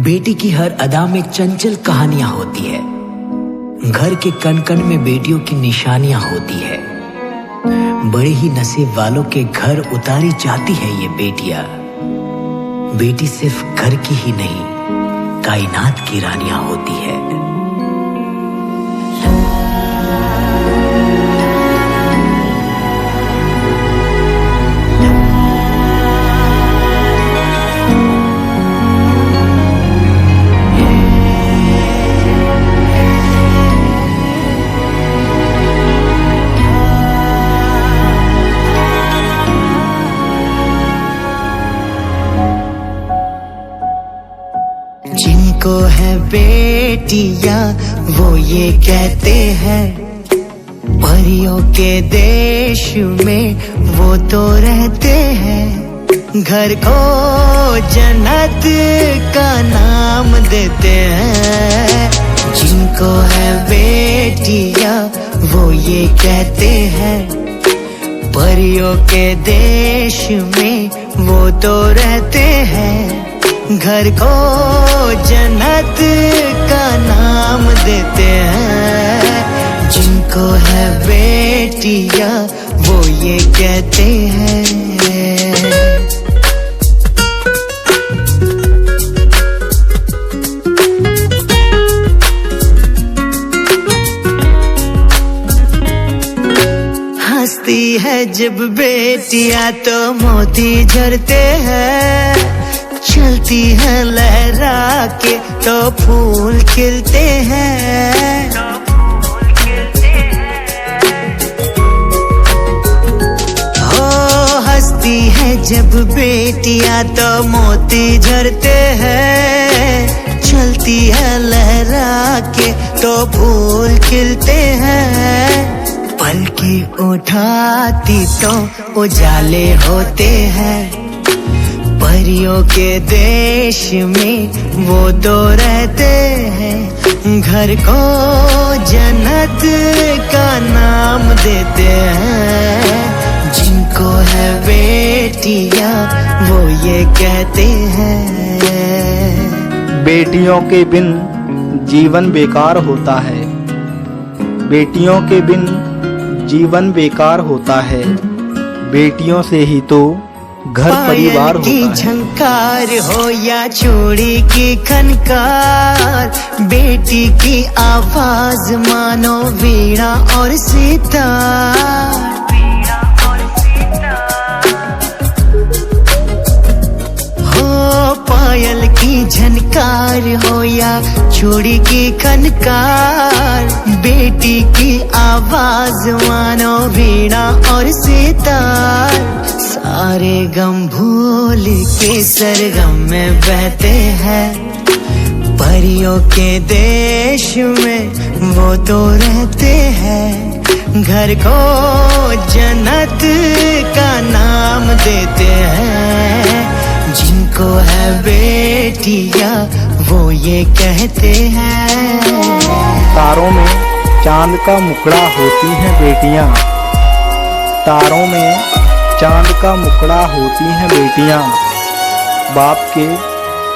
बेटी की हर अदा में चंचल कहानियां होती है। घर के कण कण में बेटियों की निशानियां होती है। बड़े ही नसीब वालों के घर उतारी जाती है ये बेटियां। बेटी सिर्फ घर की ही नहीं, कायनात की रानियां होती है। जिनको है बेटियां वो ये कहते हैं, परियों के देश में वो तो रहते हैं। घर को जन्नत का नाम देते हैं। जिनको है बेटियां वो ये कहते हैं, परियों के देश में वो तो रहते हैं। घर को जन्नत का नाम देते हैं। जिनको है बेटियां वो ये कहते हैं। हंसती है जब बेटियां तो मोती झरते हैं। चलती है लहरा के तो फूल खिलते हैं। हो हंसती है जब बेटियां तो मोती झरते हैं। चलती है लहरा के तो फूल खिलते हैं। पलकी उठाती तो उजाले होते हैं। परियों के देश में वो तो रहते हैं। घर को जन्नत का नाम देते हैं। जिनको है बेटियां वो ये कहते हैं। बेटियों के बिन जीवन बेकार होता है। बेटियों के बिन जीवन बेकार होता है। बेटियों से ही तो घर परिवार होता है। झंकार हो या चूड़ी की खनकार, बेटी की आवाज मानो वीणा और सितार। हो पायल की झनकार हो या चूड़ी की खनकार, बेटी की आवाज मानो वीणा और सितार। सारे गम भूल के सरगम में बहते हैं। परियों के देश में वो तो रहते हैं। घर को जन्नत का नाम देते हैं। जिनको है बेटियां वो ये कहते हैं। तारों में चांद का मुखड़ा होती हैं बेटियां। तारों में चांद का मुखड़ा होती हैं बेटियां। बाप के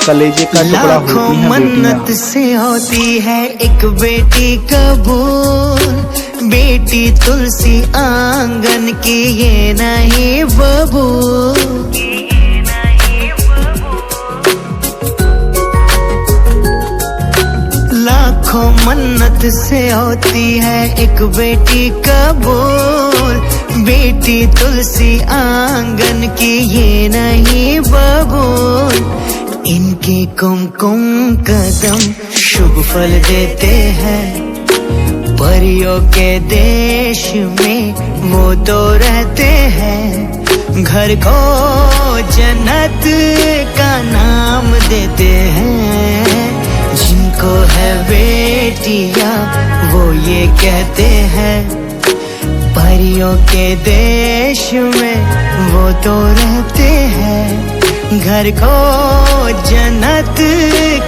कलेजे का टुकड़ा होती हैं बेटियां। मन्नत से होती है एक बेटी कबूल। बेटी तुलसी आंगन की ये नहीं बबूल। लाखों मन्नत से होती है एक बेटी कबूल। बेटी तुलसी आंगन की ये नहीं बबूल। इनके कुमकुम कदम शुभ फल देते हैं। परियों के देश में वो तो रहते हैं। घर को जन्नत का नाम देते हैं। जिनको है बेटियां वो ये कहते हैं। परियों के देश में वो तो रहते हैं। घर को जन्नत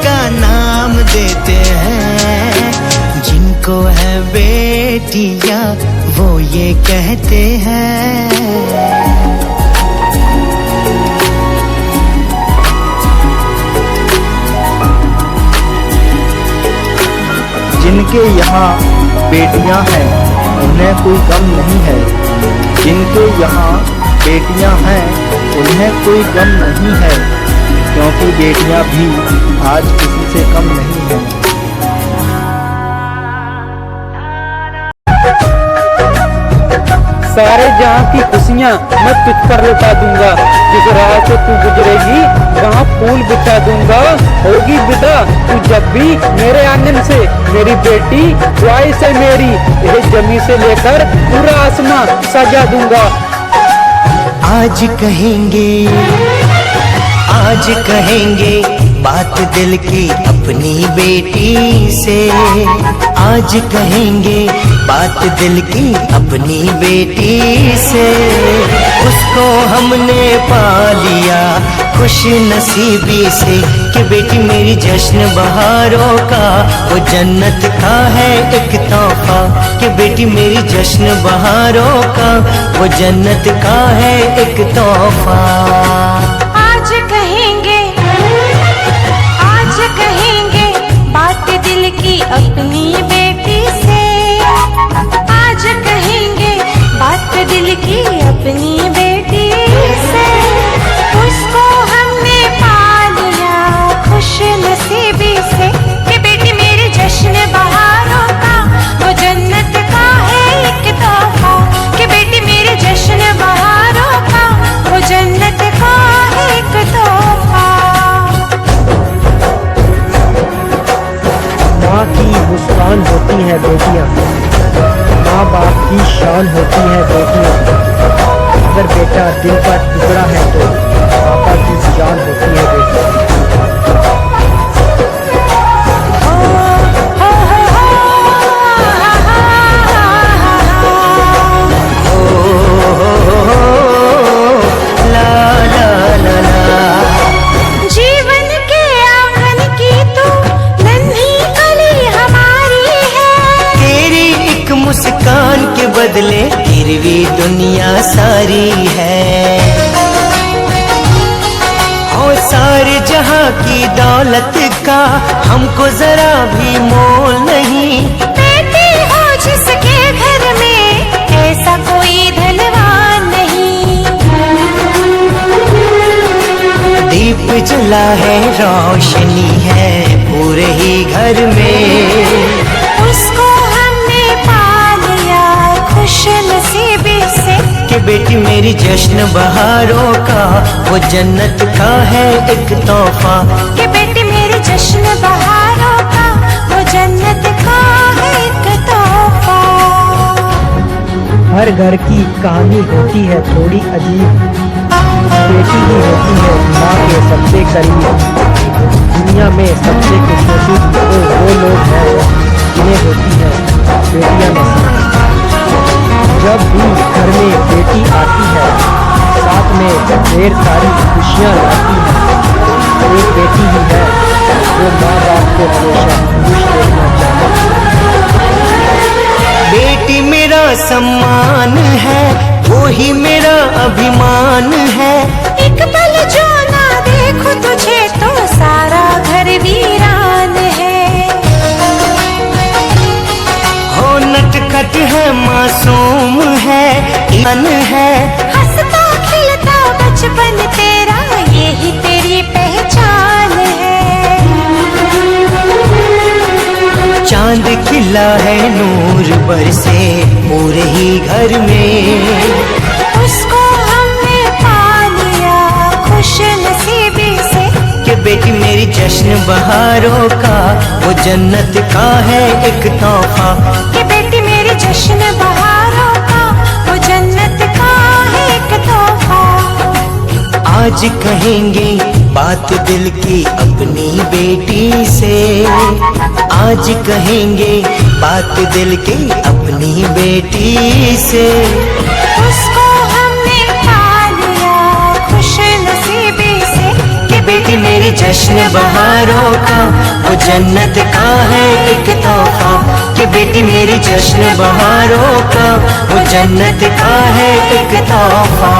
का नाम देते हैं। जिनको है बेटियां वो ये कहते हैं। जिनके यहाँ बेटियां हैं उन्हें कोई गम नहीं है, जिनके यहाँ बेटियां हैं उन्हें कोई गम नहीं है, क्योंकि बेटियां भी आज किसी से कम नहीं हैं। सारे जहाँ की खुशियाँ मैं तुझ पर लुटा दूंगा, जिस राह से तू गुजरेगी वहाँ फूल बिछा दूंगा। होगी विदा तू जब भी मेरे आंगन से, मेरी बेटी ख्वाहिश है मेरी, यह जमी से लेकर पूरा आसमां सजा दूंगा। आज कहेंगे बात दिल की अपनी बेटी से, आज कहेंगे बात दिल की अपनी बेटी से। उसको हमने पा लिया खुश नसीबी से, कि बेटी मेरी जश्न बहारों का वो जन्नत का है एक तोहफा, कि बेटी मेरी जश्न बहारों का वो जन्नत का है एक तोहफा। आज कहेंगे बात दिल की अपनी बेटी से, आज कहेंगे बात दिल की अपनी बेटी से। उसको हमने पा लिया खुश नसीबी से, कि बेटी मेरी जश्न बहारों का वो जन्नत का है एक तोहफा, कि बेटी मेरी जश्न बहारों का वो जन्नत का है एक तोहफा। माँ की मुस्कान होती है बेटियाँ, माँ बाप की शान होती है बेटियाँ। अगर बेटा दिल का टुकड़ा है तो पापा की जान होती है बेटियाँ। मुस्कान के बदले गिरवी दुनिया सारी है, और सारे जहां की दौलत का हमको जरा भी मोल नहीं। बेटी हो जिसके घर में ऐसा कोई धनवान नहीं, दीप जला है रोशनी है पूरे ही घर में। उसको खुश नसीबी से, कि बेटी मेरी जश्न बहारों का वो जन्नत का है एक तोहफा, कि बेटी मेरी जश्न बहारों का वो जन्नत का है एक तोहफा। हर घर की कहानी होती है थोड़ी अजीब, बेटी ही होती है माँ के सबसे करीब। दुनिया में सबसे खुशनसीब तो वो लोग हैं जिन्हें होती है बेटियां नसीब। जब भी घर में बेटी आती है साथ में ढेर सारी खुशियाँ लाती है। एक बेटी ही है जो माँ बाप को हमेशा खुश देखना चाहती है। बेटी मेरा सम्मान है, वो ही मेरा अभिमान है। एक पल जो ना देखो तुझे तो सारा घर वीरान है। हो नटखट है मासूम है ईमान है, हंसता खिलता बचपन तेरा यही तेरी पहचान है। चांद खिला है नूर बरसे पूरे ही घर में। उसको हमने पा लिया खुश नसीबी से, कि बेटी मेरी जश्न बहारों का वो जन्नत का है एक तोहफा, कि बेटी मेरी जश्न बहारों का वो जन्नत का है एक तोहफा। आज कहेंगे बात दिल की अपनी बेटी से, आज कहेंगे बात दिल की अपनी बेटी से। उसको हमने पा लिया खुश नसीबी से, कि बेटी मेरी जश्न बहारों का वो जन्नत का है एक तोहफा, कि बेटी मेरी जश्न बहारों का वो जन्नत का है एक तोहफा।